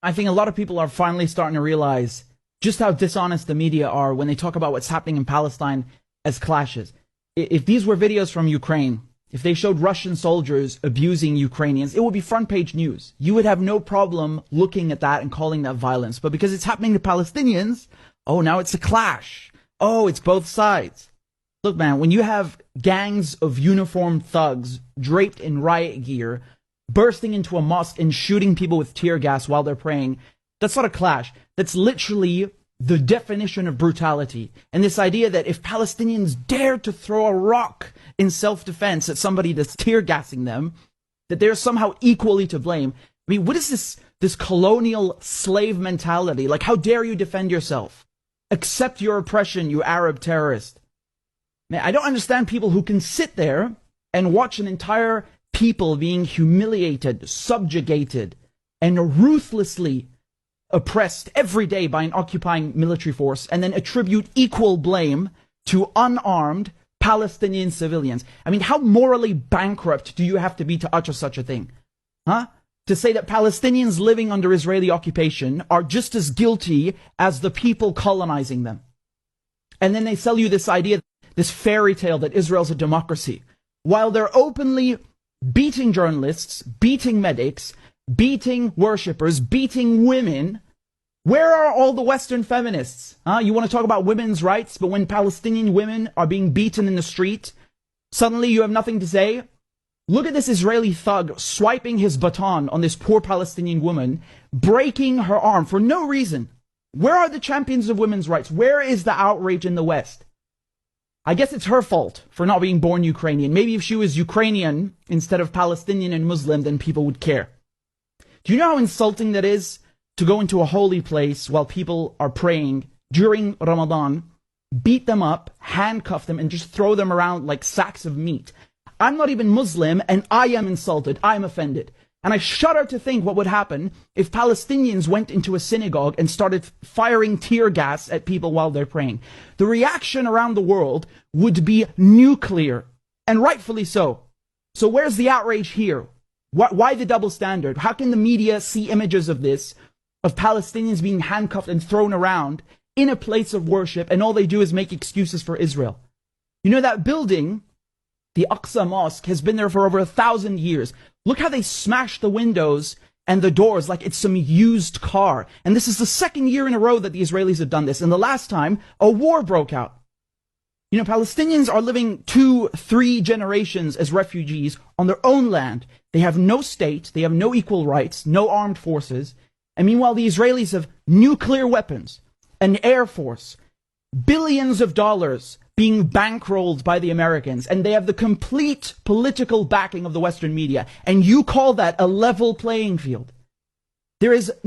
I think a lot of people are finally starting to realize just how dishonest the media are when they talk about what's happening in Palestine as clashes. If these were videos from Ukraine, if they showed Russian soldiers abusing Ukrainians, it would be front page news. You would have no problem looking at that and calling that violence. But because it's happening to Palestinians, oh, now it's a clash. Oh, it's both sides. Look, man, when you have gangs of uniformed thugs draped in riot gear bursting into a mosque and shooting people with tear gas while they're praying, that's not a clash. That's literally the definition of brutality. And this idea that if Palestinians dare to throw a rock in self-defense at somebody that's tear gassing them, that they're somehow equally to blame. I mean, what is this colonial slave mentality? Like, how dare you defend yourself? Accept your oppression, you Arab terrorist. Man, I don't understand people who can sit there and watch an entire people being humiliated, subjugated, and ruthlessly oppressed every day by an occupying military force, and then attribute equal blame to unarmed Palestinian civilians. I mean, how morally bankrupt do you have to be to utter such a thing? Huh? To say that Palestinians living under Israeli occupation are just as guilty as the people colonizing them. And then they sell you this idea, this fairy tale that Israel's a democracy, while they're openly beating journalists, beating medics, beating worshippers, beating women. Where are all the Western feminists? You want to talk about women's rights, but when Palestinian women are being beaten in the street, suddenly you have nothing to say? Look at this Israeli thug swiping his baton on this poor Palestinian woman, breaking her arm for no reason. Where are the champions of women's rights? Where is the outrage in the West? I guess it's her fault for not being born Ukrainian. Maybe if she was Ukrainian instead of Palestinian and Muslim, then people would care. Do you know how insulting that is to go into a holy place while people are praying during Ramadan, beat them up, handcuff them, and just throw them around like sacks of meat? I'm not even Muslim, and I am insulted. I'm offended. And I shudder to think what would happen if Palestinians went into a synagogue and started firing tear gas at people while they're praying. The reaction around the world would be nuclear, and rightfully so. So where's the outrage here? Why the double standard? How can the media see images of this, of Palestinians being handcuffed and thrown around in a place of worship, and all they do is make excuses for Israel? You know, that building, the Aqsa Mosque, has been there for over 1,000 years. Look how they smash the windows and the doors like it's some used car. And this is the second year in a row that the Israelis have done this. And the last time, a war broke out. You know, Palestinians are living 2-3 generations as refugees on their own land. They have no state, they have no equal rights, no armed forces. And meanwhile, the Israelis have nuclear weapons, an air force, billions of dollars being bankrolled by the Americans, and they have the complete political backing of the Western media. And you call that a level playing field? There is